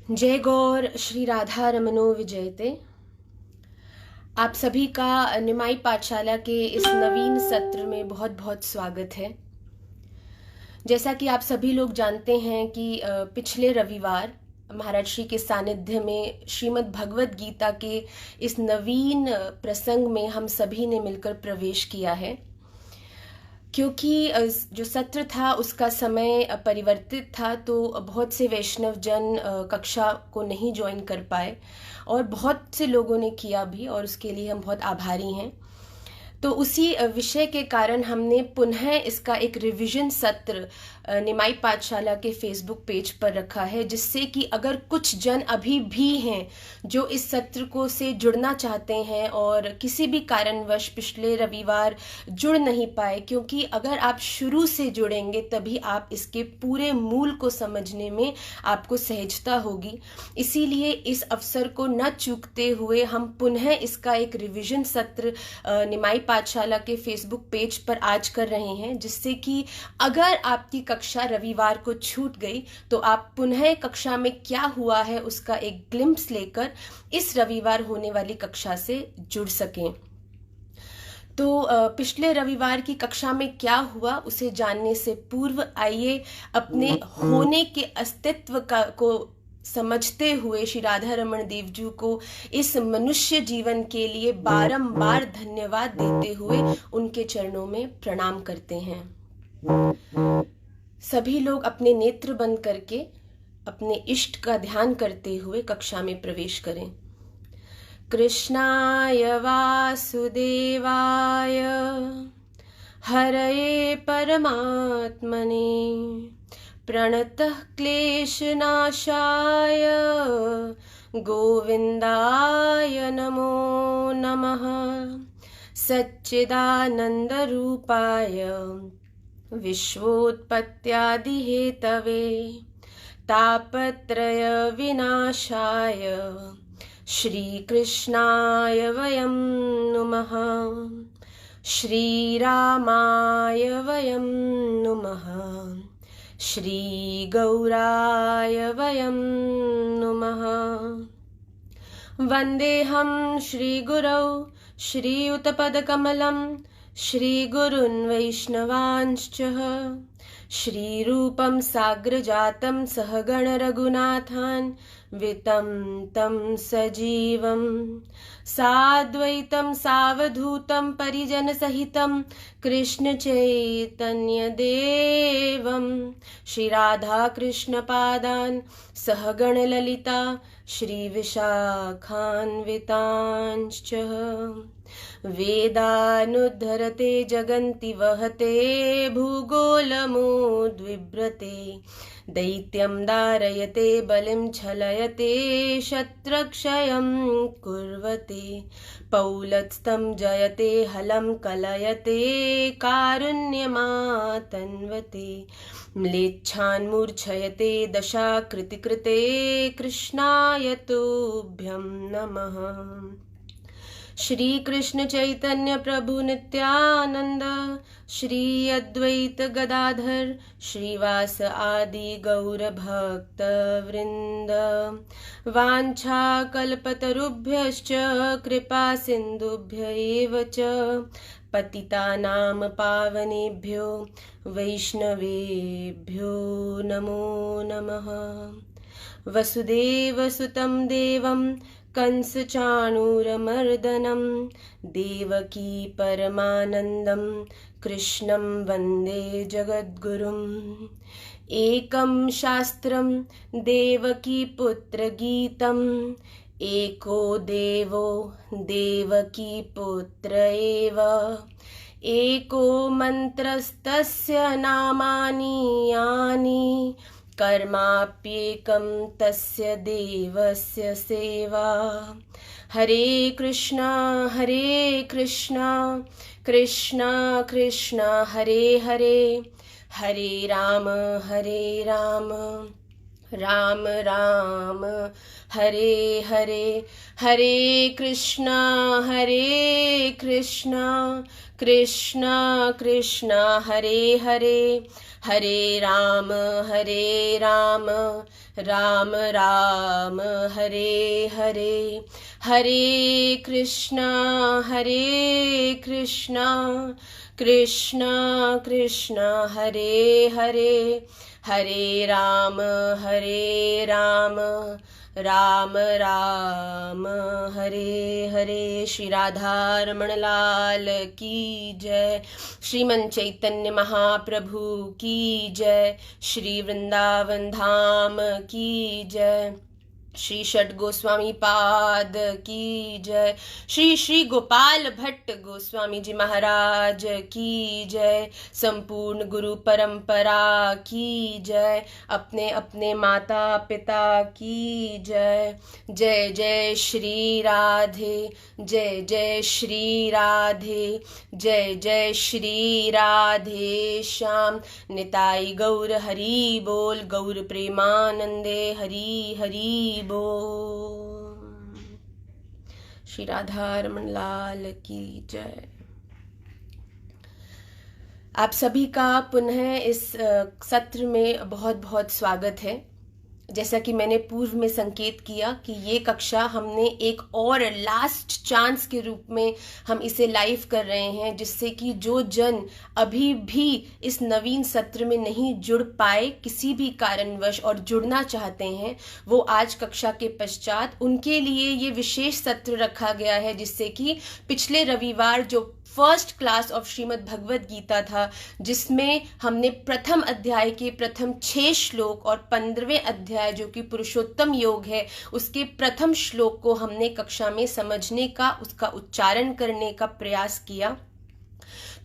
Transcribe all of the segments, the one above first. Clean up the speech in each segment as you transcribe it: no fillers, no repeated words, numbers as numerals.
जय गौर श्री राधा रमनो विजयते। आप सभी का निमाई पाठशाला के इस नवीन सत्र में बहुत बहुत स्वागत है। जैसा कि आप सभी लोग जानते हैं कि पिछले रविवार महाराज श्री के सानिध्य में श्रीमद् भगवत गीता के इस नवीन प्रसंग में हम सभी ने मिलकर प्रवेश किया है। क्योंकि जो सत्र था उसका समय परिवर्तित था, तो बहुत से वैष्णव जन कक्षा को नहीं ज्वाइन कर पाए और बहुत से लोगों ने किया भी, और उसके लिए हम बहुत आभारी हैं। तो उसी विषय के कारण हमने पुनः इसका एक रिवीजन सत्र निमाई पाठशाला के फेसबुक पेज पर रखा है, जिससे कि अगर कुछ जन अभी भी हैं जो इस सत्र को से जुड़ना चाहते हैं और किसी भी कारणवश पिछले रविवार जुड़ नहीं पाए, क्योंकि अगर आप शुरू से जुड़ेंगे तभी आप इसके पूरे मूल को समझने में आपको सहजता होगी। इसीलिए इस अवसर को न चूकते हुए हम पुनः इसका एक रिवीजन सत्र निमाई पाठशाला के फेसबुक पेज पर आज कर रहे हैं, जिससे कि अगर आपकी कक्षा रविवार को छूट गई तो आप पुनः कक्षा में क्या हुआ है उसका एक ग्लिम्प्स लेकर इस रविवार होने वाली कक्षा से जुड़ सकें। तो पिछले रविवार की कक्षा में क्या हुआ उसे जानने से पूर्व आइए अपने होने के अस्तित्व को समझते हुए श्री राधा रमण देव जी को इस मनुष्य जीवन के लिए बारंबार धन्यवाद देते हुए उनके चरणों में प्रणाम करते हैं। सभी लोग अपने नेत्र बंद करके अपने इष्ट का ध्यान करते हुए कक्षा में प्रवेश करें। कृष्णाय वासुदेवाय हरये परमात्मने प्रणतः क्लेशनाशाय गोविंदाय नमो नमः। सच्चिदानन्दरूपाय विश्वोत्पत्त्यादिहेतवे तापत्रय विनाशाय श्रीकृष्णाय वयं नुमः। श्रीरामाय वयं नुमः। श्रीगौराय वयं नुमः। वन्देऽहं श्रीगुरौ श्रीयुतपदकमलं श्रीगुरून् वैष्णवांश्च श्रीरूपं साग्रजातं सहगण रघुनाथान् वितं तं सजीवं साद्वैतं सावधूतं परिजनसहितं कृष्ण चैतन्यदेवं श्रीराधाकृष्णपादान् सहगण ललिता श्रीविशाखान्वितांश्च वेदानुद्धरते जगन्ति वहते भूगोलमुद्विव्रते दैत्यं दारयते बलिं छलयते शत्रक्षयं कुर्वते पौलत्स्तं जयते हलं कलयते कारुण्यमातन्वते म्लेच्छान् मूर्छयते दशाकृतिकृते कृष्णाय तुभ्यं नमः। श्री कृष्ण चैतन्य प्रभु नित्यानंद श्री अद्वैत गदाधर श्रीवास आदि गौर भक्त वृंद वांछा कल्पतरुभ्यश्च कृपा सिंधुभ्य एव च पतितानां पावनेभ्यो वैष्णवेभ्यो नमो नमः। वसुदेवसुतं देवं कंसचाणूरमर्दनं देवकी परमानन्दं कृष्णं वन्दे जगद्गुरुम्। एकं शास्त्रं देवकी पुत्रगीतम् एको देवो देवकी पुत्र एव एको मन्त्रस्तस्य नामानि यानि कर्माप्येकं तस्य देवस्य सेवा। हरे कृष्णा कृष्णा कृष्णा हरे हरे हरे राम राम राम हरे हरे, हरे कृष्णा कृष्णा कृष्णा हरे हरे, हरे राम राम राम हरे हरे, हरे कृष्णा कृष्णा कृष्णा हरे हरे, हरे राम राम राम हरे हरे। श्री राधा रमण लाल की जय, श्रीमन चैतन्य महाप्रभु की जय, श्री वृंदावन धाम की जय, श्री षट गोस्वामी पाद की जय, श्री श्री गोपाल भट्ट गोस्वामी जी महाराज की जय, संपूर्ण गुरु परंपरा की जय, अपने अपने माता पिता की जय। जय जय श्री राधे, जय जय श्री राधे, जय जय श्री राधे श्याम। निताई गौर हरि बोल, गौर प्रेमानंदे हरि हरि बोल। श्री राधा रमण लाल की जय। आप सभी का पुनः इस सत्र में बहुत बहुत स्वागत है। जैसा कि मैंने पूर्व में संकेत किया कि ये कक्षा हमने एक और लास्ट चांस के रूप में हम इसे लाइव कर रहे हैं, जिससे कि जो जन अभी भी इस नवीन सत्र में नहीं जुड़ पाए किसी भी कारणवश और जुड़ना चाहते हैं, वो आज कक्षा के पश्चात उनके लिए ये विशेष सत्र रखा गया है, जिससे कि पिछले रविवार जो first class of Shrimad Bhagavad Gita था, जिसमें हमने प्रथम अध्याय के प्रथम 6 श्लोक और 15वें अध्याय जो कि पुरुषोत्तम योग है उसके प्रथम श्लोक को हमने कक्षा में समझने का, उसका उच्चारण करने का प्रयास किया।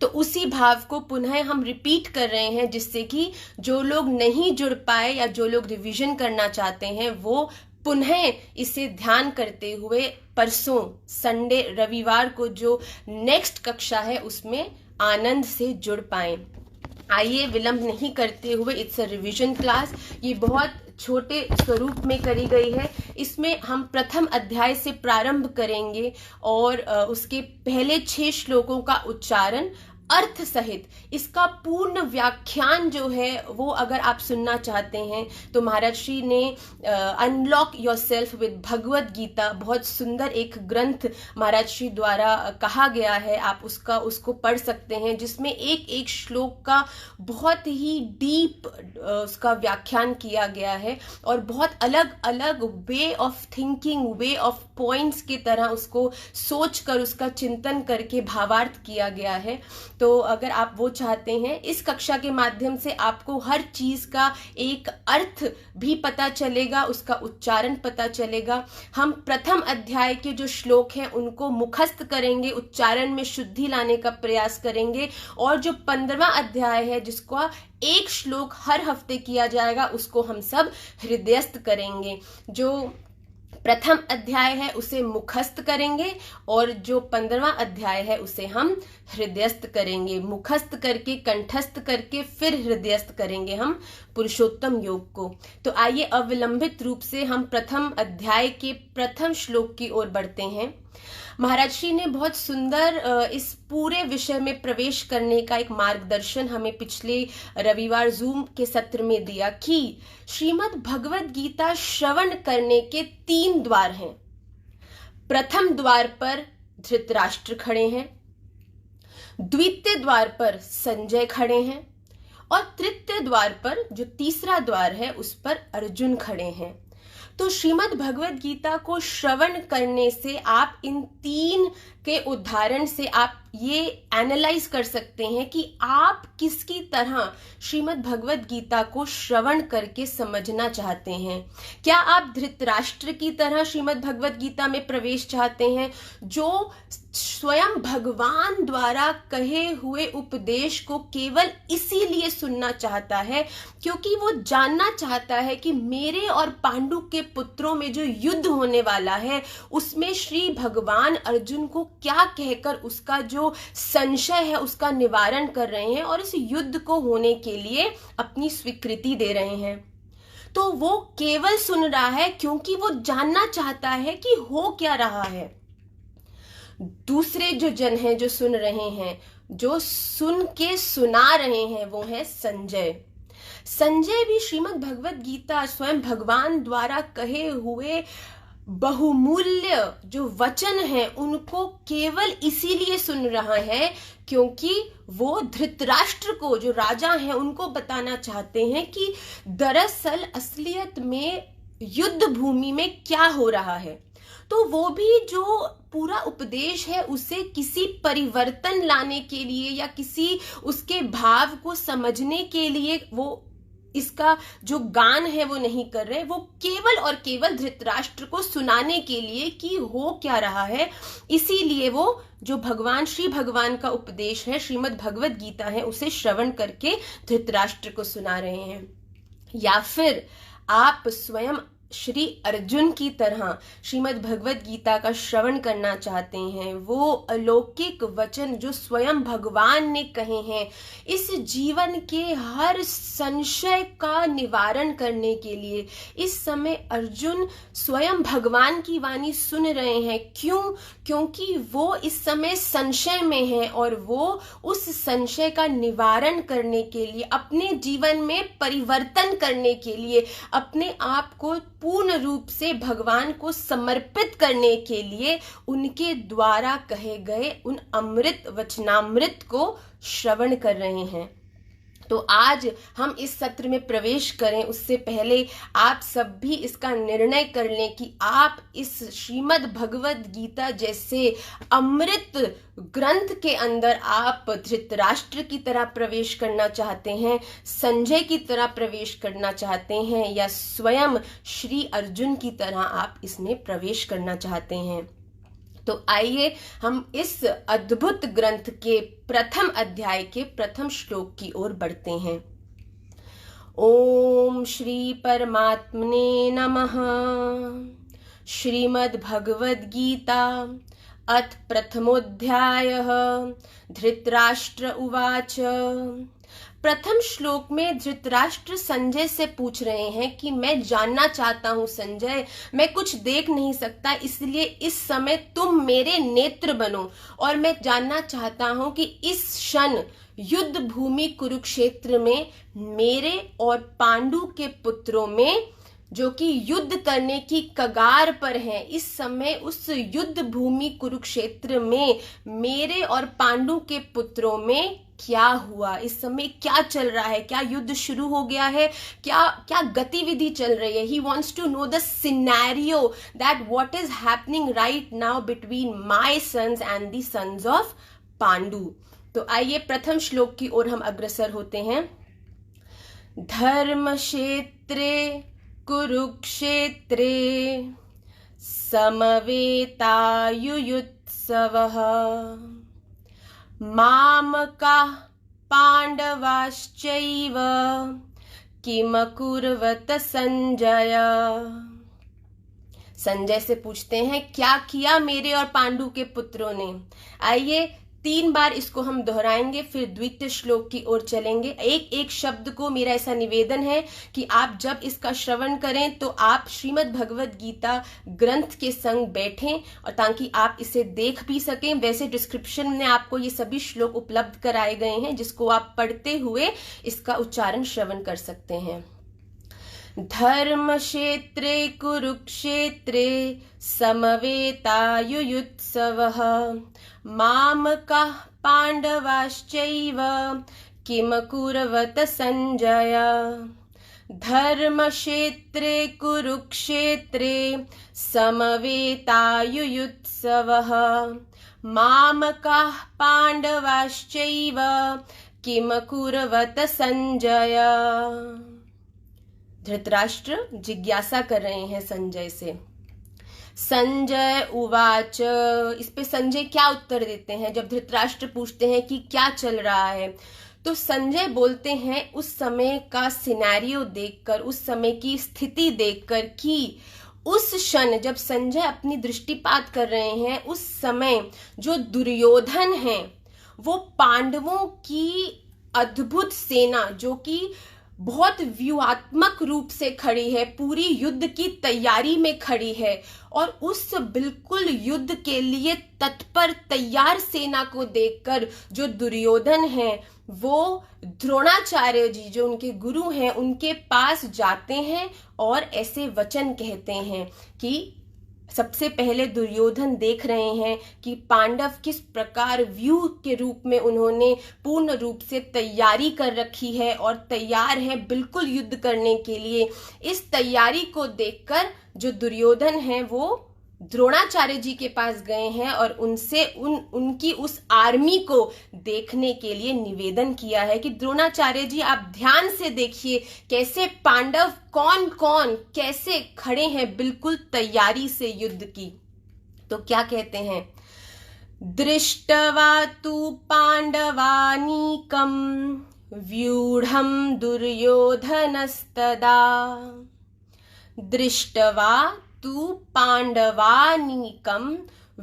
तो उसी भाव को पुनः हम रिपीट कर रहे हैं, जिससे कि जो लोग नहीं जुड़ पाए या जो लोग रिवीजन करना चाहते हैं वो पुनः इसे ध्यान करते हुए परसों संडे रविवार को जो नेक्स्ट कक्षा है उसमें आनंद से जुड़ पाएं। आइए विलंब नहीं करते हुए, इट्स अ रिवीजन क्लास, ये बहुत छोटे स्वरूप में करी गई है। इसमें हम प्रथम अध्याय से प्रारंभ करेंगे और उसके पहले 6 श्लोकों का उच्चारण अर्थ सहित इसका पूर्ण व्याख्यान जो है वो अगर आप सुनना चाहते हैं तो महाराज श्री ने unlock yourself with Bhagavad Gita, बहुत सुंदर एक ग्रंथ महाराज श्री द्वारा कहा गया है, आप उसको पढ़ सकते हैं, जिसमें एक एक श्लोक का बहुत ही डीप उसका व्याख्यान किया गया है और बहुत अलग अलग way of thinking, way of points की तरह उसको सोचकर उसका चिंतन करके भावार्थ किया गया है। तो अगर आप वो चाहते हैं, इस कक्षा के माध्यम से आपको हर चीज का एक अर्थ भी पता चलेगा, उसका उच्चारण पता चलेगा। हम प्रथम अध्याय के जो श्लोक हैं उनको मुखस्त करेंगे, उच्चारण में शुद्धि लाने का प्रयास करेंगे, और जो 15वां अध्याय है जिसका एक श्लोक हर हफ्ते किया जाएगा उसको हम सब हृदयस्थ करेंगे। जो प्रथम अध्याय है उसे मुखस्त करेंगे और जो 15वां अध्याय है उसे हम हृदयस्थ करेंगे। मुखस्त करके, कंठस्थ करके फिर हृदयस्थ करेंगे हम पुरुषोत्तम योग को। तो आइए अविलंबित रूप से हम प्रथम अध्याय के प्रथम श्लोक की ओर बढ़ते हैं। महाराज श्री ने बहुत सुंदर इस पूरे विषय में प्रवेश करने का एक मार्गदर्शन हमें पिछले रविवार जूम के सत्र में दिया कि श्रीमद् भगवद गीता श्रवण करने के 3 द्वार हैं। प्रथम द्वार पर धृतराष्ट्र खड़े हैं, द्वितीय द्वार पर संजय खड़े हैं और तृतीय द्वार पर जो तीसरा द्वार है उस पर अर्जुन खड़े हैं। तो श्रीमद् भगवद गीता को श्रवण करने से आप इन 3 के उदाहरण से आप ये एनालाइज कर सकते हैं कि आप किसकी तरह श्रीमद् भगवद गीता को श्रवण करके समझना चाहते हैं। क्या आप धृतराष्ट्र की तरह श्रीमद् भगवद गीता में प्रवेश चाहते हैं, जो स्वयं भगवान द्वारा कहे हुए उपदेश को केवल इसीलिए सुनना चाहता है क्योंकि वो जानना चाहता है कि मेरे और पांडु के पुत्रों में जो युद्ध होने वाला है उसमें श्री भगवान अर्जुन को क्या कहकर उसका जो संशय है उसका निवारण कर रहे हैं और इस युद्ध को होने के लिए अपनी स्वीकृति दे रहे हैं। तो वो केवल सुन रहा है क्योंकि वो जानना चाहता है कि हो क्या रहा है। दूसरे जो जन हैं जो सुन रहे हैं, जो सुन के सुना रहे हैं, वो है संजय। संजय भी श्रीमद् भगवत गीता स्वयं भगवान द्वारा कहे हुए बहुमूल्य जो वचन है उनको केवल इसीलिए सुन रहा है क्योंकि वो धृतराष्ट्र को, जो राजा है, उनको बताना चाहते हैं कि दरअसल असलियत में युद्ध भूमि में क्या हो रहा है। तो वो भी जो पूरा उपदेश है उसे किसी परिवर्तन लाने के लिए या किसी उसके भाव को समझने के लिए वो इसका जो गान है वो नहीं कर रहे, वो केवल और केवल धृतराष्ट्र को सुनाने के लिए कि हो क्या रहा है। इसीलिए वो जो भगवान श्री भगवान का उपदेश है, श्रीमद् भगवत गीता है, उसे श्रवण करके धृतराष्ट्र को सुना रहे हैं। या फिर आप स्वयं श्री अर्जुन की तरह श्रीमद् भगवत गीता का श्रवण करना चाहते हैं, वो अलौकिक वचन जो स्वयं भगवान ने कहे हैं, इस जीवन के हर संशय का निवारण करने के लिए इस समय अर्जुन स्वयं भगवान की वाणी सुन रहे हैं। क्यों? क्योंकि वो इस समय संशय में है और वो उस संशय का निवारण करने के लिए, अपने जीवन में परिवर्तन करने के लिए, अपने आप को पूर्ण रूप से भगवान को समर्पित करने के लिए उनके द्वारा कहे गए उन अमृत वचनामृत को श्रवण कर रहे हैं। तो आज हम इस सत्र में प्रवेश करें उससे पहले आप सब भी इसका निर्णय कर लें कि आप इस श्रीमद् भगवत गीता जैसे अमृत ग्रंथ के अंदर आप धृतराष्ट्र की तरह प्रवेश करना चाहते हैं, संजय की तरह प्रवेश करना चाहते हैं, या स्वयं श्री अर्जुन की तरह आप इसमें प्रवेश करना चाहते हैं। तो आइए हम इस अद्भुत ग्रंथ के प्रथम अध्याय के प्रथम श्लोक की ओर बढ़ते हैं। ओम श्री परमात्मने नमः। श्रीमद् भगवद गीता अथ प्रथमोऽध्यायः। धृतराष्ट्र उवाच। प्रथम श्लोक में धृतराष्ट्र संजय से पूछ रहे हैं कि मैं जानना चाहता हूं संजय, मैं कुछ देख नहीं सकता, इसलिए इस समय तुम मेरे नेत्र बनो और मैं जानना चाहता हूं कि इस क्षण युद्ध भूमि कुरुक्षेत्र में मेरे और पांडु के पुत्रों में, जो कि युद्ध करने की कगार पर हैं, इस समय उस युद्ध भूमि कुरुक्षेत्र में मेरे और पांडु के पुत्रों में क्या हुआ, इस समय क्या चल रहा है, क्या युद्ध शुरू हो गया है, क्या क्या गतिविधि चल रही है। He wants to know the scenario that what is happening right now between my sons and the sons of Pandu. तो आइए प्रथम श्लोक की ओर हम अग्रसर होते हैं। धर्म क्षेत्रे कुरुक्षेत्रे समवेतायुयुत्सवः मामकाः पांडवाश्चैव किमकुर्वत संजय। संजय से पूछते हैं क्या किया मेरे और पांडु के पुत्रों ने। आइए 3 बार इसको हम दोहराएंगे, फिर द्वितीय श्लोक की ओर चलेंगे। एक एक शब्द को मेरा ऐसा निवेदन है कि आप जब इसका श्रवण करें तो आप श्रीमद् भगवत गीता ग्रंथ के संग बैठें और ताकि आप इसे देख भी सकें। वैसे डिस्क्रिप्शन में आपको ये सभी श्लोक उपलब्ध कराए गए हैं जिसको आप पढ़ते हुए इसका उच्चारण श्रवण कर सकते हैं। धर्म क्षेत्रे कुरुक्षेत्रे समवेतायुयुत्सवः मामकाः पांडवाश्चैव किमकुर्वत संजय। धर्म क्षेत्रे कुरुक्षेत्रे समवेतायुयुत्सवः मामकाः पांडवाश्चैव किमकुर्वत संजय। धृतराष्ट्र जिज्ञासा कर रहे हैं संजय से। संजय उवाच। इस पे संजय क्या उत्तर देते हैं जब धृतराष्ट्र पूछते हैं कि क्या चल रहा है? तो संजय बोलते हैं उस समय का सिनेरियो देखकर, उस समय की स्थिति देखकर कि उस क्षण जब संजय अपनी दृष्टिपात कर रहे हैं, उस समय जो दुर्योधन है वो पांडवों की अद्भुत सेना, जो कि बहुत व्यूहात्मक रूप से खड़ी है, पूरी युद्ध की तैयारी में खड़ी है, और उस बिल्कुल युद्ध के लिए तत्पर तैयार सेना को देखकर जो दुर्योधन है वो द्रोणाचार्य जी जो उनके गुरु हैं उनके पास जाते हैं और ऐसे वचन कहते हैं कि सबसे पहले दुर्योधन देख रहे हैं कि पांडव किस प्रकार व्यूह के रूप में उन्होंने पूर्ण रूप से तैयारी कर रखी है और तैयार है बिल्कुल युद्ध करने के लिए। इस तैयारी को देखकर जो दुर्योधन है वो द्रोणाचार्य जी के पास गए हैं और उनसे उनकी उस आर्मी को देखने के लिए निवेदन किया है कि द्रोणाचार्य जी आप ध्यान से देखिए कैसे पांडव कौन कौन कैसे खड़े हैं बिल्कुल तैयारी से युद्ध की। तो क्या कहते हैं, दृष्टवा तु पांडवानीकं व्यूढ़ं दुर्योधनस्तदा, दृष्टवा तु पांडवानीकं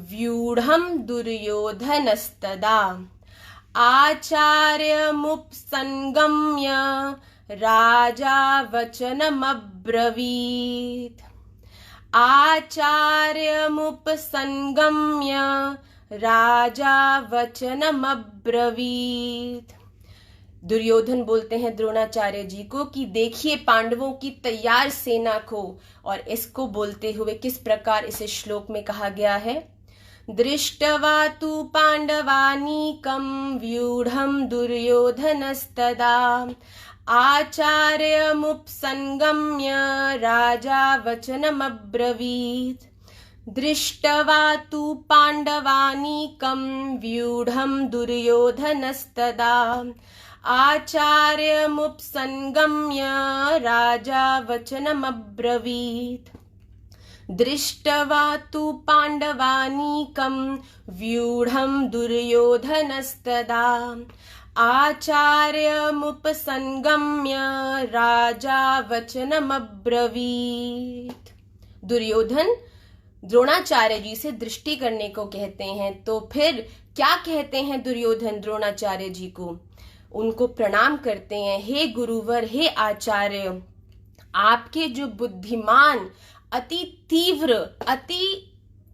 व्यूढ़ं दुर्योधनस्तदा, आचार्यमुपसंगम्य राजा वचनमब्रवीत्, आचार्यमुपसंगम्य राजा वचनमब्रवीत्। दुर्योधन बोलते हैं द्रोणाचार्य जी को कि देखिए पांडवों की तैयार सेना को, और इसको बोलते हुए किस प्रकार इसे श्लोक में कहा गया है, दृष्टवा तु पांडवानीकं व्यूढ़ं दुर्योधनस्तदा, आचार्यमुपसंगम्य राजा वचनमब्रवीत्, दृष्टवा तु पांडवानीकं व्यूढ़ं दुर्योधनस्तदा, आचार्यमुपसंगम्य राजा वचनमब्रवीत्, दृष्टवा तु पांडवानीकं व्यूढ़ं दुर्योधनस्तदा, आचार्यमुपसंगम्य राजा वचनमब्रवीत्। दुर्योधन द्रोणाचार्य जी से दृष्टि करने को कहते हैं। तो फिर क्या कहते हैं दुर्योधन द्रोणाचार्य जी को, उनको प्रणाम करते हैं, हे गुरुवर, हे आचार्य, आपके जो बुद्धिमान अति तीव्र अति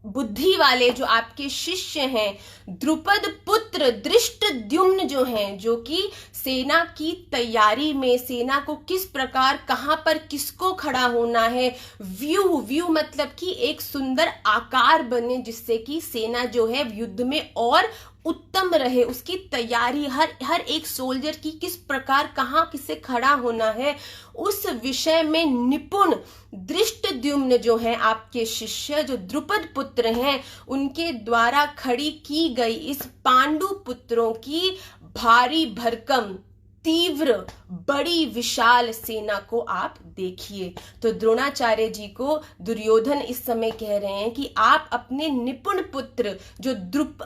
बुद्धि वाले जो आपके शिष्य हैं द्रुपद पुत्र धृष्टद्युम्न जो हैं, जो कि सेना की तैयारी में सेना को किस प्रकार कहां पर किसको खड़ा होना है, व्यू मतलब कि एक सुंदर आकार बने जिससे कि सेना जो है युद्ध में और उत्तम रहे, उसकी तैयारी हर एक सोल्जर की किस प्रकार कहां किसे खड़ा होना है, उस विषय में निपुण धृष्टद्युम्न जो है आपके शिष्य जो द्रुपद पुत्र हैं उनके द्वारा खड़ी की गई इस पांडु पुत्रों की भारी भरकम तीव्र बड़ी विशाल सेना को आप देखिए। तो द्रोणाचार्य जी को दुर्योधन इस समय कह रहे हैं कि आप अपने निपुण पुत्र जो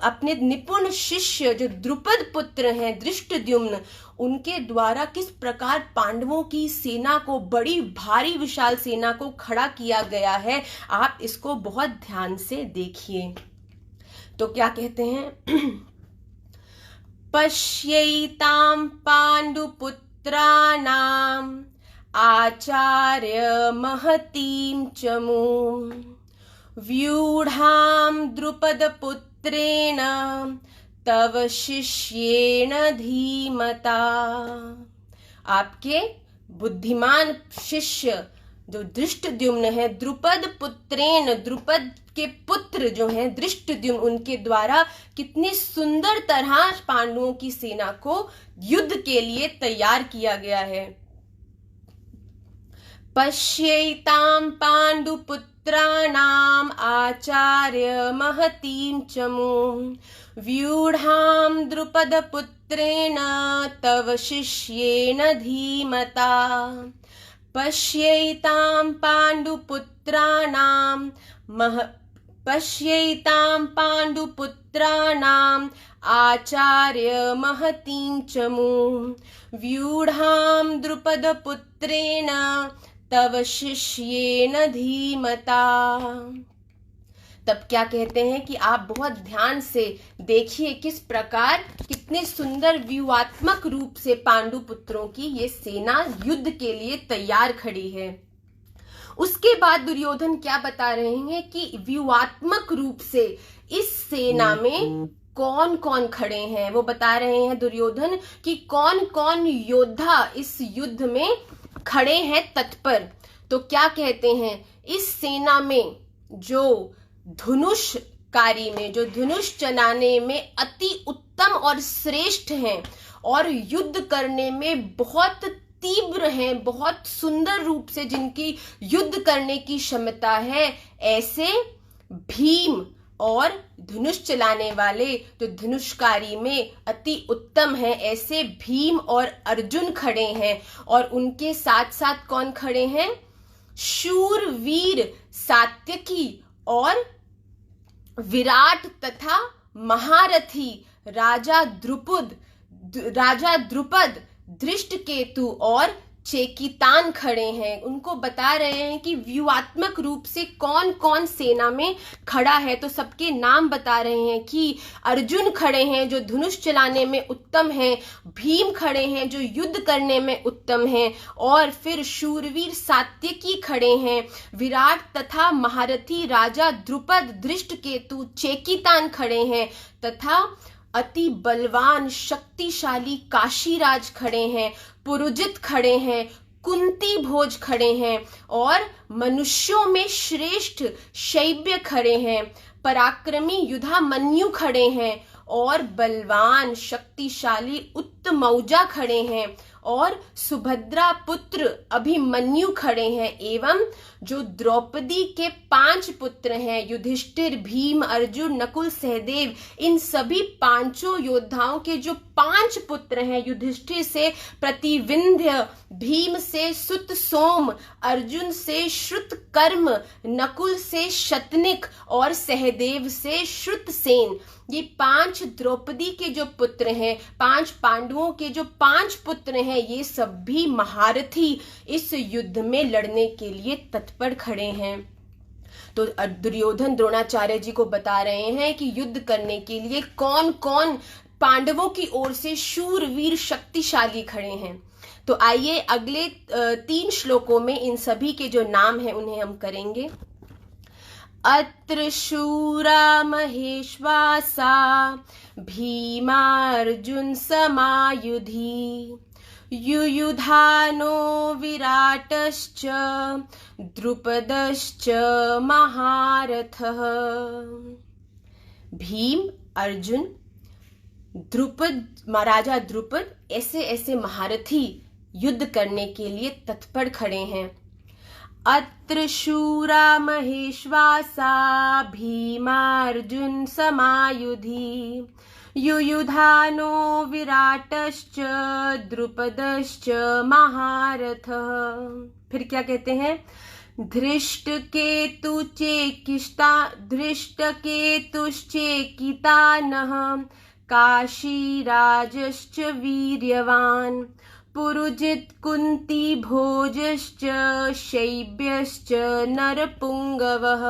अपने निपुण शिष्य जो द्रुपद पुत्र हैं धृष्टद्युम्न, उनके द्वारा किस प्रकार पांडवों की सेना को बड़ी भारी विशाल सेना को खड़ा किया गया है, आप इसको बहुत ध्यान से देखिए। तो क्या कहते हैं, पश्यैतां पाण्डुपुत्राणाम् आचार्य महतीं चमूं व्यूढ़ां द्रुपदपुत्रेण तव शिष्येण धीमता। आपके बुद्धिमान शिष्य जो धृष्टद्युम्न है द्रुपद पुत्रेण, द्रुपद के पुत्र जो हैं धृष्टद्युम्न, उनके द्वारा कितनी सुंदर तरह पांडवों की सेना को युद्ध के लिए तैयार किया गया है। पश्यैतां पाण्डुपुत्राणाम् आचार्य महतीं चमूं व्यूढ़ां द्रुपदपुत्रेण तव शिष्येण धीमता। पश्यैतां पाण्डुपुत्राणाम् आचार्य महतीं चमूं व्यूढ़ां द्रुपदपुत्रेण तव शिष्येण धीमता। तब क्या कहते हैं कि आप बहुत ध्यान से देखिए किस प्रकार कितने सुंदर व्यूहात्मक रूप से पांडु पुत्रों की ये सेना युद्ध के लिए तैयार खड़ी है। उसके बाद दुर्योधन क्या बता रहे हैं कि व्यूहात्मक रूप से इस सेना में कौन कौन खड़े हैं। वो बता रहे हैं दुर्योधन कि कौन कौन योद्धा इस युद्ध में खड़े हैं तत्पर। तो क्या कहते हैं, इस सेना में जो धनुषकारी में, जो धनुष चलाने में अति उत्तम और श्रेष्ठ हैं और युद्ध करने में बहुत तीव्र हैं, बहुत सुंदर रूप से जिनकी युद्ध करने की क्षमता है, ऐसे भीम और धनुष चलाने वाले जो धनुषकारी में अति उत्तम हैं, ऐसे भीम और अर्जुन खड़े हैं। और उनके साथ साथ कौन खड़े हैं, शूरवीर सात्यकी और विराट तथा महारथी राजा द्रुपद, धृष्टकेतु और चेकितान खड़े हैं। उनको बता रहे हैं कि व्यूहात्मक रूप से कौन कौन सेना में खड़ा है। तो सबके नाम बता रहे हैं कि अर्जुन खड़े हैं जो धनुष चलाने में उत्तम हैं, भीम खड़े हैं जो युद्ध करने में उत्तम हैं, और फिर शूरवीर सात्यकी खड़े हैं, विराट तथा महारथी राजा द्रुपद, धृष्टकेतु, चेकितान खड़े हैं, तथा अति बलवान शक्तिशाली काशीराज खड़े हैं, पुरुजित खड़े हैं, कुंती भोज खड़े हैं, और मनुष्यों में श्रेष्ठ शैब्य खड़े हैं, पराक्रमी युधामन्यु खड़े हैं, और बलवान शक्तिशाली उत्तमौजा खड़े हैं, और सुभद्रा पुत्र अभिमन्यु खड़े हैं, एवं जो द्रौपदी के 5 पुत्र हैं, युधिष्ठिर, भीम, अर्जुन, नकुल, सहदेव, इन सभी 5 योद्धाओं के जो 5 पुत्र हैं, युधिष्ठिर से प्रतिविंध्य, भीम से सुत सोम, अर्जुन से श्रुतकर्म, नकुल से शतनिक और सहदेव से श्रुतसेन, ये 5 द्रौपदी के जो पुत्र हैं, 5 पांडवों के जो 5 पुत्र हैं, ये सब भी महारथी इस युद्ध में लड़ने के लिए तत्पर खड़े हैं। तो दुर्योधन द्रोणाचार्य जी को बता रहे हैं कि युद्ध करने के लिए कौन कौन पांडवों की ओर से शूरवीर शक्तिशाली खड़े हैं। तो आइए अगले 3 श्लोकों में इन सभी के जो नाम हैं उन्हें हम करेंगे। अत्र शूरा महेश्वासा भीमार्जुन समायुधि युयुधानो विराटश्च द्रुपदश्च महारथः। भीम, अर्जुन, द्रुपद, महाराजा द्रुपद, ऐसे ऐसे महारथी युद्ध करने के लिए तत्पर खड़े हैं। अत्र शूरा महेश्वासा भीमार्जुन समायुधि युयुधानो विराटश्च द्रुपदश्च महारथः। फिर क्या कहते हैं, धृष्टकेतुश्चेकितानः काशीराजश्च वीर्यवान् पुरुजित कुंती भोजश्च शैब्यश्च नरपुंगवः।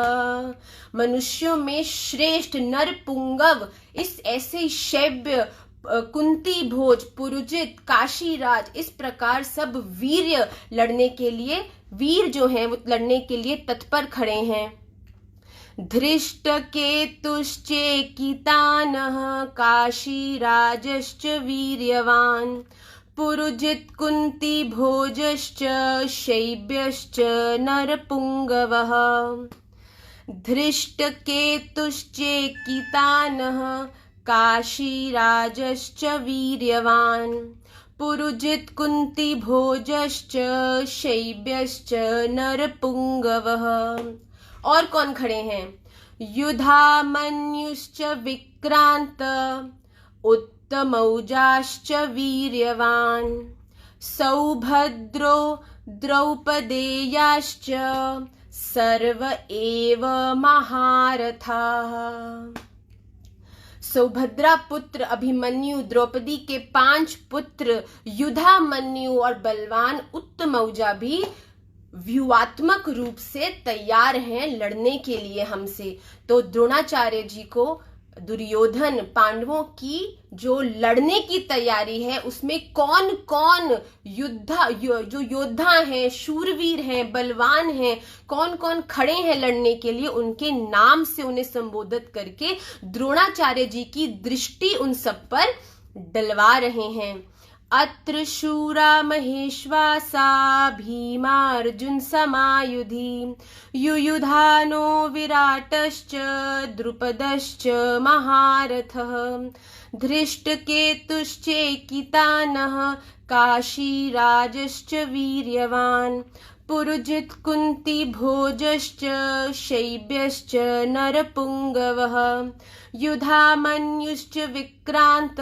मनुष्यों में श्रेष्ठ नरपुंगव, इस ऐसे शैब्य, कुंती भोज, पुरुजित, काशीराज, इस प्रकार सब वीर्य लड़ने के लिए, वीर जो हैं वो लड़ने के लिए तत्पर खड़े हैं। धृष्टकेतुश्चेकितानः काशीराजश्च वीर्यवान् पुरुजित कुंती भोजश्च शैब्यश्च नरपुंगवः। धृष्टकेतुश्चेकितानः काशीराजश्च वीर्यवान् पुरुजित कुंती भोजश्च शैब्यश्च नरपुंगवः। और कौन खड़े हैं, युधामन्युश्च विक्रांत उत्तमौजाश्च वीर्यवान् सौभद्रो द्रौपदेयाश्च सर्व एव महारथाः। सौभद्रा पुत्र अभिमन्यु, द्रौपदी के 5 पुत्र युधामन्यु और बलवान उत्तमौजा भी व्यूहात्मक रूप से तैयार हैं लड़ने के लिए हमसे। तो द्रोणाचार्य जी को दुर्योधन पांडवों की जो लड़ने की तैयारी है उसमें कौन कौन जो योद्धा हैं, शूरवीर हैं, बलवान हैं, कौन कौन खड़े हैं लड़ने के लिए, उनके नाम से उन्हें संबोधित करके द्रोणाचार्य जी की दृष्टि उन सब पर डलवा रहे हैं। अत्र शूरा महेश्वासा भीमार्जुन समायुधि युयुधानो विराटश्च द्रुपदश्च महारथः धृष्टकेतुश्चेकितानः काशीराजश्च वीर्यवान् पुरुजित् कुन्ती भोजश्च शैब्यश्च नरपुङ्गवः युधामन्युश्च विक्रान्त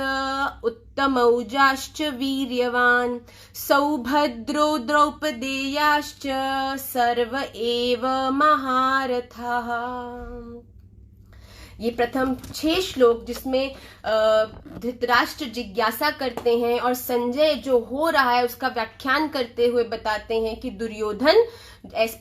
उत्तमौजाश्च वीर्यवान् सौभद्रो द्रौपदेयाश्च सर्व एव महारथाः। ये प्रथम 6 श्लोक जिसमें धृतराष्ट्र जिज्ञासा करते हैं और संजय जो हो रहा है उसका व्याख्यान करते हुए बताते हैं कि दुर्योधन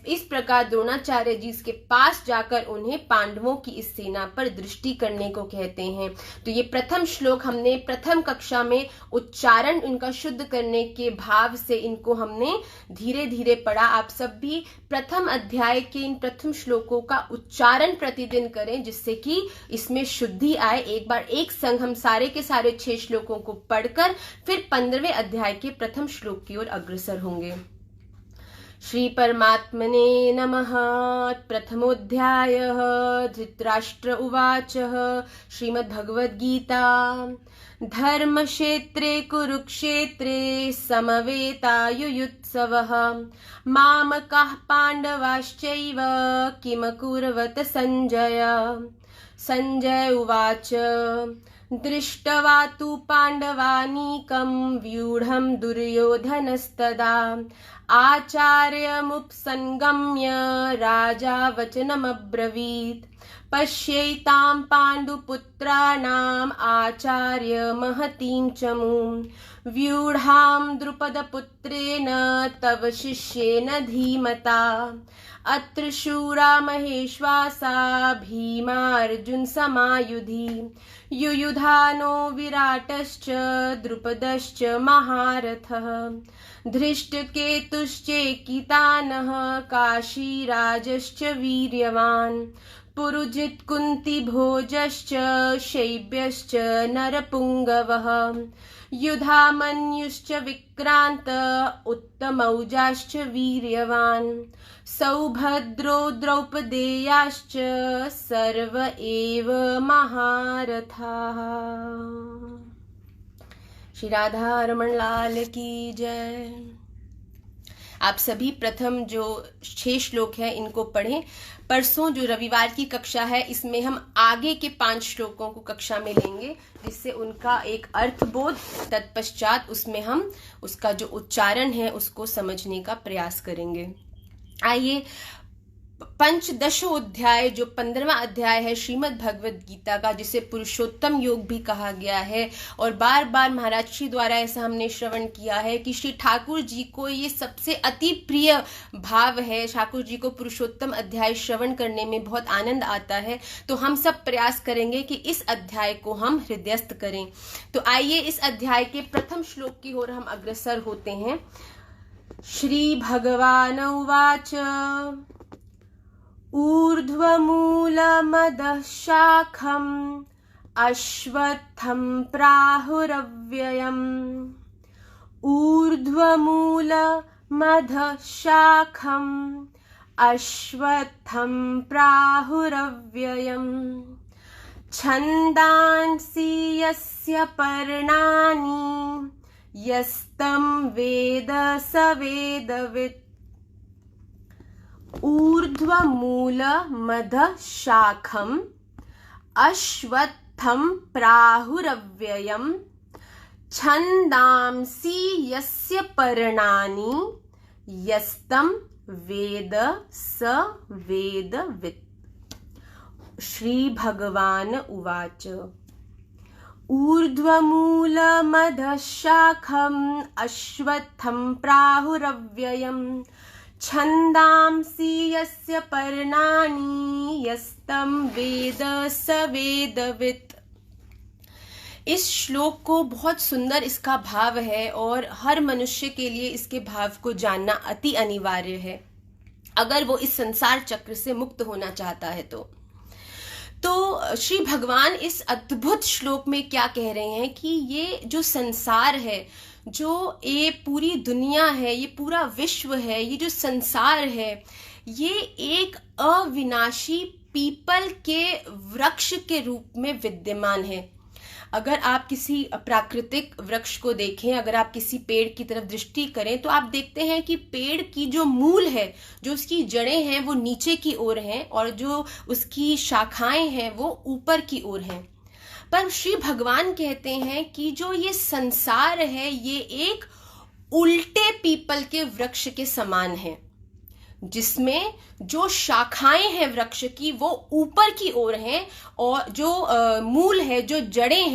इस प्रकार द्रोणाचार्य जी के पास जाकर उन्हें पांडवों की इस सेना पर दृष्टि करने को कहते हैं। तो ये प्रथम श्लोक हमने प्रथम कक्षा में उच्चारण इनका शुद्ध करने के भाव से इनको हमने धीरे धीरे पढ़ा। आप सब भी प्रथम अध्याय के इन प्रथम श्लोकों का उच्चारण प्रतिदिन करें जिससे कि इसमें शुद्धि आए। एक बार एक संग हम सारे के सारे 6 श्लोकों को पढ़कर फिर 15वें अध्याय के प्रथम श्लोक की ओर अग्रसर होंगे। श्री परमात्मने नमः। प्रथमोऽध्यायः। धृतराष्ट्र उवाच। श्रीमद्भगवद्गीता। धर्मक्षेत्रे कुरुक्षेत्रे समवेतायुयुत्सवः मामकाः पाण्डवाश्चैव किमकुर्वत संजय। संजय उवाच। दृष्ट्वा तु पाण्डवानीकं व्यूढं दुर्योधनस्तदा आचार्यमुपसंगम्य राजा वचनमब्रवीत्। पश्यैतां पाण्डुपुत्राणाम् आचार्य महतीं चमूं व्यूढां द्रुपदपुत्रेण तव शिष्येन धीमता। अत्र शूरा महेश्वासा भीमार्जुन समायुधि युयुधानो विराटश्च द्रुपदश्च महारथः धृष्टकेतुश्चेकितानः काशीराजश्च वीर्यवान् पुरुजित् कुन्ती भोजश्च शैब्यश्च नरपुङ्गवः युधामन्युश्च विक्रान्त उत्तमौजाश्च वीर्यवान् सौभद्रो द्रौपदेयाश्च सर्व एव महारथाः। श्री राधा रमण लाल की जय। आप सभी प्रथम जो 6 श्लोक हैं इनको पढ़ें। परसों जो रविवार की कक्षा है इसमें हम आगे के 5 श्लोकों को कक्षा में लेंगे जिससे उनका एक अर्थबोध तत्पश्चात उसमें हम उसका जो उच्चारण है उसको समझने का प्रयास करेंगे। आइए पंचदशो अध्याय जो 15वां अध्याय है श्रीमद् भगवद गीता का जिसे पुरुषोत्तम योग भी कहा गया है और बार बार महाराज श्री द्वारा ऐसा हमने श्रवण किया है कि श्री ठाकुर जी को ये सबसे अति प्रिय भाव है। ठाकुर जी को पुरुषोत्तम अध्याय श्रवण करने में बहुत आनंद आता है। तो हम सब प्रयास करेंगे कि इस अध्याय को हम हृदयस्थ करें। तो आइए इस अध्याय के प्रथम श्लोक की ओर हम अग्रसर होते हैं। श्री भगवान उवाच। ऊर्ध्वमूलमदः शाखम् अश्वत्थं प्राहुरव्ययम्। ऊर्ध्वमूलमदः शाखम् अश्वत्थं प्राहुरव्ययम्। छन्दांसि यस्य पर्णानि यस्तं वेद स वेदवित्। ऊर्ध्वमूलमधः शाखम् अश्वत्थं प्राहुरव्ययम्। छन्दांसि यस्य पर्णानि यस्तं वेद स वेदवित्। श्री भगवान उवाच। ऊर्ध्वमूलमधः शाखम् अश्वत्थं प्राहुरव्ययम्। छन्दांसि यस्य पर्णानि यस्तं वेद स वेदवित्। इस श्लोक को बहुत सुंदर इसका भाव है और हर मनुष्य के लिए इसके भाव को जानना अति अनिवार्य है अगर वो इस संसार चक्र से मुक्त होना चाहता है। तो श्री भगवान इस अद्भुत श्लोक में क्या कह रहे हैं कि ये जो संसार है, जो ये पूरी दुनिया है, ये पूरा विश्व है, ये जो संसार है, ये एक अविनाशी पीपल के वृक्ष के रूप में विद्यमान है। अगर आप किसी प्राकृतिक वृक्ष को देखें, अगर आप किसी पेड़ की तरफ दृष्टि करें तो आप देखते हैं कि पेड़ की जो मूल है, जो उसकी जड़ें हैं वो नीचे की ओर हैं और जो उसकी शाखाएं हैं वो ऊपर की ओर हैं। पर श्री भगवान कहते हैं कि जो ये संसार है ये एक उल्टे पीपल के वृक्ष के समान है, जिसमें जो शाखाएं हैं वृक्ष की वो ऊपर की ओर हैं और जो मूल है, जो जड़ें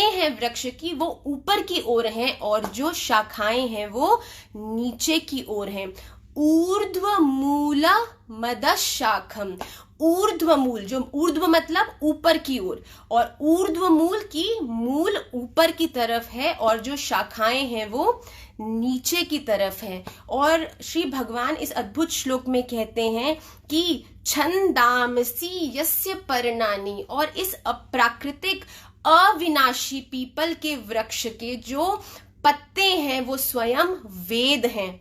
हैं वृक्ष की वो ऊपर की ओर हैं और जो शाखाएं हैं वो नीचे की ओर हैं। ऊर्ध्व मूल मदशाखम, ऊर्ध्व मूल, जो ऊर्ध्व मतलब ऊपर की ओर, और ऊर्ध्व मूल की मूल ऊपर की तरफ है और जो शाखाएं हैं वो नीचे की तरफ है। और श्री भगवान इस अद्भुत श्लोक में कहते हैं कि छंदांसि यस्य पर्णानि, और इस अप्राकृतिक अविनाशी पीपल के वृक्ष के जो पत्ते हैं वो स्वयं वेद हैं।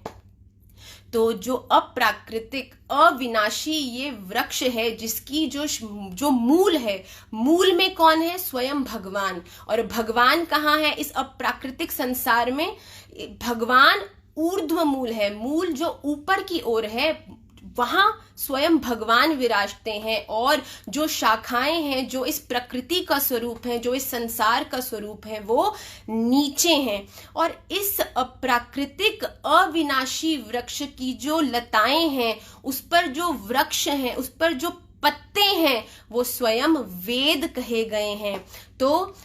तो जो अप्राकृतिक अविनाशी ये वृक्ष है, जिसकी जो मूल है, मूल में कौन है? स्वयं भगवान। और भगवान कहाँ है इस अप्राकृतिक संसार में? भगवान ऊर्ध्व मूल है, मूल जो ऊपर की ओर है, वहां स्वयं भगवान विराजते हैं। और जो शाखाएं हैं, जो इस प्रकृति का स्वरूप है, जो इस संसार का स्वरूप है, वो नीचे हैं। और इस अप्राकृतिक अविनाशी वृक्ष की जो लताएं हैं, उस पर जो वृक्ष हैं, उस पर जो पत्ते हैं, वो स्वयं वेद कहे गए हैं। तो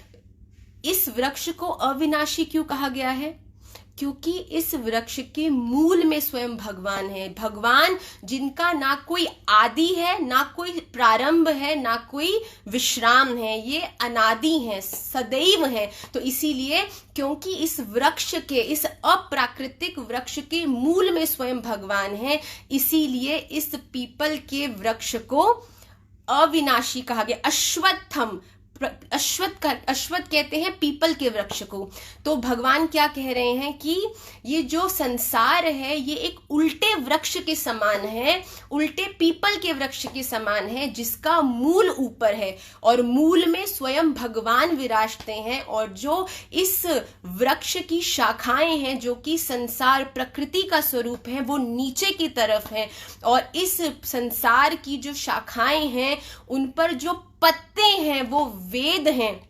इस वृक्ष को अविनाशी क्यों कहा गया है? क्योंकि इस वृक्ष के मूल में स्वयं भगवान है, भगवान जिनका ना कोई आदि है, ना कोई प्रारंभ है, ना कोई विश्राम है, ये अनादि हैं, सदैव हैं। तो इसीलिए क्योंकि इस वृक्ष के, इस अप्राकृतिक वृक्ष के मूल में स्वयं भगवान है, इसीलिए इस पीपल के वृक्ष को अविनाशी कहा गया। अश्वत्थ कहते हैं पीपल के वृक्ष को। तो भगवान क्या कह रहे हैं कि ये जो संसार है ये एक उल्टे वृक्ष के समान है, उल्टे पीपल के वृक्ष के समान है, जिसका मूल ऊपर है और मूल में स्वयं भगवान विराजते हैं। और जो इस वृक्ष की शाखाएं हैं, जो कि संसार प्रकृति का स्वरूप है, वो नीचे की तरफ है। और इस संसार की जो शाखाएं हैं, उन पर जो पत्ते हैं वो वेद हैं।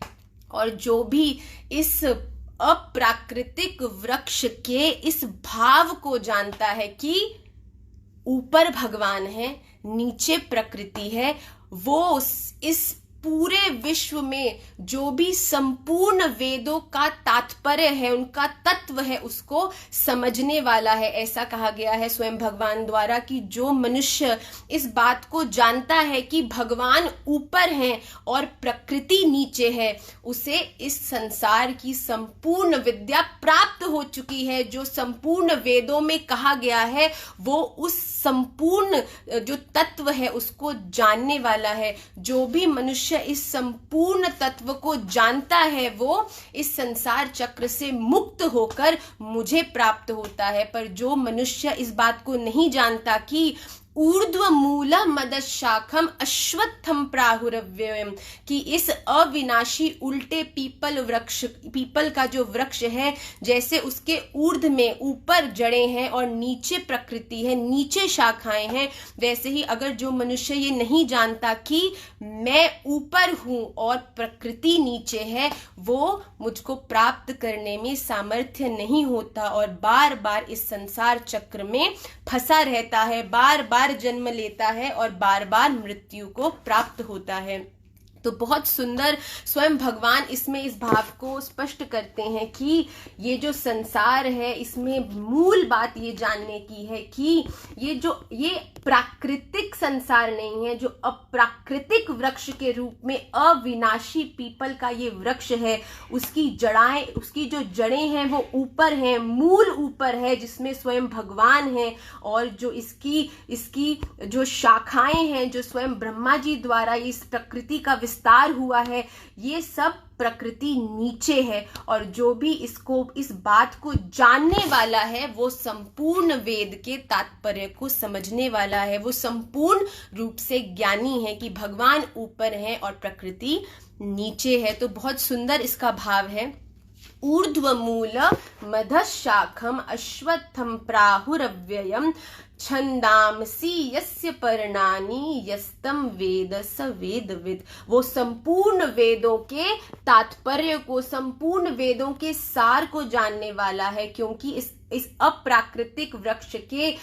और जो भी इस अप्राकृतिक वृक्ष के इस भाव को जानता है कि ऊपर भगवान है, नीचे प्रकृति है, वो इस पूरे विश्व में जो भी संपूर्ण वेदों का तात्पर्य है, उनका तत्व है, उसको समझने वाला है। ऐसा कहा गया है स्वयं भगवान द्वारा कि जो मनुष्य इस बात को जानता है कि भगवान ऊपर हैं और प्रकृति नीचे है, उसे इस संसार की संपूर्ण विद्या प्राप्त हो चुकी है। जो संपूर्ण वेदों में कहा गया है वो उस संपूर्ण जो तत्व है उसको जानने वाला है। जो भी मनुष्य इस संपूर्ण तत्व को जानता है वो इस संसार चक्र से मुक्त होकर मुझे प्राप्त होता है। पर जो मनुष्य इस बात को नहीं जानता कि ऊर्ध्व मूल मदशाखम अश्वत्थम प्राहुरव्ययम, कि इस अविनाशी उल्टे पीपल का जो वृक्ष है, जैसे उसके ऊर्ध्व में ऊपर जड़ें हैं और नीचे प्रकृति है, नीचे शाखाएं हैं, वैसे ही अगर जो मनुष्य ये नहीं जानता कि मैं ऊपर हूं और प्रकृति नीचे है, वो मुझको प्राप्त करने में सामर्थ्य नहीं होता और बार बार इस संसार चक्र में फंसा रहता है, बार बार जन्म लेता है और बार बार मृत्यु को प्राप्त होता है। तो बहुत सुंदर स्वयं भगवान इसमें इस भाव को स्पष्ट करते हैं कि ये जो संसार है इसमें मूल बात ये जानने की है कि ये प्राकृतिक संसार नहीं है, जो अप्राकृतिक वृक्ष के रूप में अविनाशी पीपल का ये वृक्ष है, उसकी जो जड़ें हैं वो ऊपर हैं, मूल ऊपर है जिसमें स्वयं भगवान है, और जो इसकी जो शाखाएं हैं जो स्वयं ब्रह्मा जी द्वारा इस प्रकृति का विस्तार हुआ है, ये सब प्रकृति नीचे है। और जो भी इस बात को जानने वाला है वो संपूर्ण वेद के तात्पर्य को समझने वाला है, वो संपूर्ण रूप से ज्ञानी है कि भगवान ऊपर है और प्रकृति नीचे है। तो बहुत सुंदर इसका भाव है। ऊर्ध्वमूल मधशाखम अश्वत्थम प्राहुरव्ययम छंदांसि यस्य पर्णानि यस्तम वेद स वेदविद। वो संपूर्ण वेदों के तात्पर्य को, संपूर्ण वेदों के सार को जानने वाला है, क्योंकि इस अप्राकृतिक वृक्ष के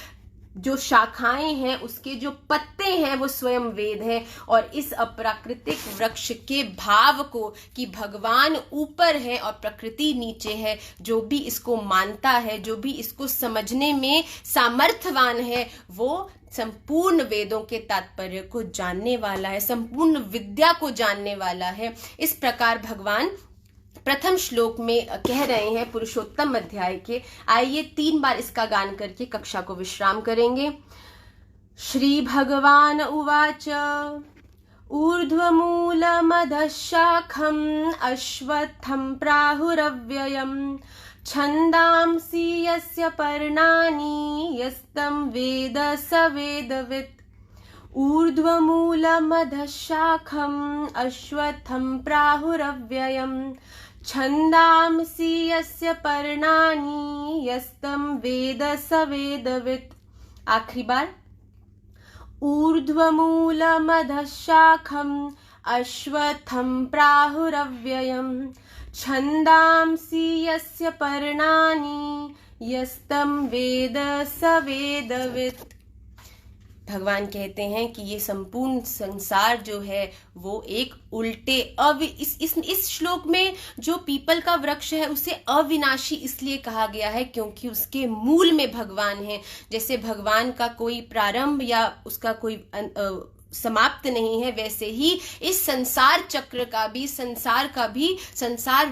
जो शाखाएं हैं, उसके जो पत्ते हैं वो स्वयं वेद हैं। और इस अप्राकृतिक वृक्ष के भाव को कि भगवान ऊपर है और प्रकृति नीचे है, जो भी इसको मानता है, जो भी इसको समझने में सामर्थ्यवान है, वो संपूर्ण वेदों के तात्पर्य को जानने वाला है, संपूर्ण विद्या को जानने वाला है। इस प्रकार भगवान प्रथम श्लोक में कह रहे हैं पुरुषोत्तम अध्याय के। आइए 3 बार इसका गान करके कक्षा को विश्राम करेंगे। श्री भगवान उवाच ऊर्ध्वमूलमधशाखम् अश्वत्थं प्राहुरव्ययम् छन्दांसि यस्य पर्णानि यस्तं वेद स वेदवित्। ऊर्ध्वमूलमधशाखम् अश्वत्थं प्राहुरव्ययम् छन्दांसि यस्य पर्णानि यस्तं वेद स वेदवित्। आखिरी बार। ऊर्ध्वमूलमधशाखम् अश्वत्थं प्राहुरव्ययम् छन्दांसि यस्य पर्णानि यस्तं वेद स वेदवित्। भगवान कहते हैं कि ये संपूर्ण संसार जो है वो एक उल्टे इस श्लोक में जो पीपल का वृक्ष है उसे अविनाशी इसलिए कहा गया है क्योंकि उसके मूल में भगवान है। जैसे भगवान का कोई प्रारंभ या उसका कोई समाप्त नहीं है, वैसे ही इस संसार चक्र का भी, संसार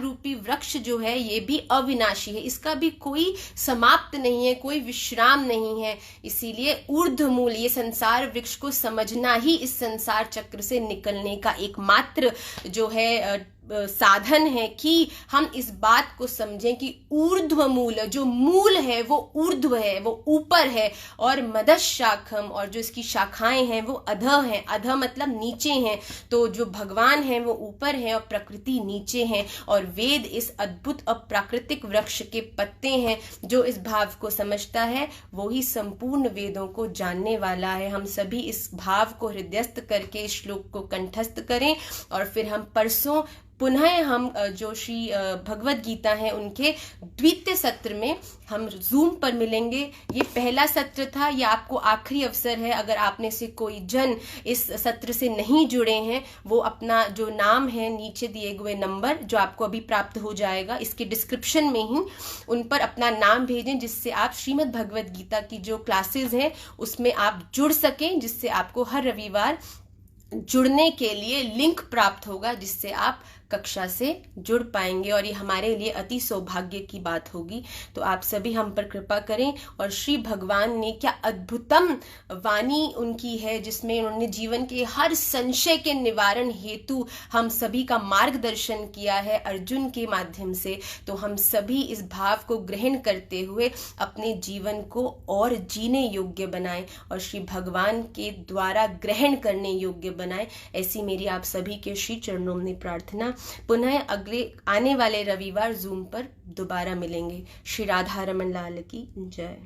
रूपी वृक्ष जो है ये भी अविनाशी है, इसका भी कोई समाप्त नहीं है, कोई विश्राम नहीं है। इसीलिए ऊर्ध्वमूल, ये संसार वृक्ष को समझना ही इस संसार चक्र से निकलने का एकमात्र जो है साधन है कि हम इस बात को समझें कि ऊर्ध्वमूल, जो मूल है वो ऊर्ध्व है, वो ऊपर है, और मधशाखम, और जो इसकी शाखाएं हैं वो अधः हैं। अधः मतलब नीचे हैं। तो जो भगवान है वो ऊपर है और प्रकृति नीचे है, और वेद इस अद्भुत अप्राकृतिक वृक्ष के पत्ते हैं। जो इस भाव को समझता है वो ही संपूर्ण वेदों को जानने वाला है। हम सभी इस भाव को हृदयस्थ करके इस श्लोक को कंठस्थ करें, और फिर हम परसों पुनः हम जो श्री भगवत गीता है उनके द्वितीय सत्र में हम जूम पर मिलेंगे। ये पहला सत्र था, ये आपको आखिरी अवसर है। अगर आपने से कोई जन इस सत्र से नहीं जुड़े हैं, वो अपना जो नाम है नीचे दिए हुए नंबर जो आपको अभी प्राप्त हो जाएगा इसके डिस्क्रिप्शन में ही, उन पर अपना नाम भेजें, जिससे आप श्रीमद् भगवत गीता की जो क्लासेस हैं उसमें आप जुड़ सकें, जिससे आपको हर रविवार जुड़ने के लिए लिंक प्राप्त होगा, जिससे आप कक्षा से जुड़ पाएंगे। और ये हमारे लिए अति सौभाग्य की बात होगी। तो आप सभी हम पर कृपा करें। और श्री भगवान ने क्या अद्भुतम वाणी उनकी है, जिसमें उन्होंने जीवन के हर संशय के निवारण हेतु हम सभी का मार्गदर्शन किया है अर्जुन के माध्यम से। तो हम सभी इस भाव को ग्रहण करते हुए अपने जीवन को और जीने योग्य बनाएं और श्री भगवान के द्वारा ग्रहण करने योग्य बनाएं। ऐसी मेरी आप सभी के श्री चरणों में प्रार्थना। पुनः अगले आने वाले रविवार जूम पर दोबारा मिलेंगे। श्री राधा रमन लाल की जय।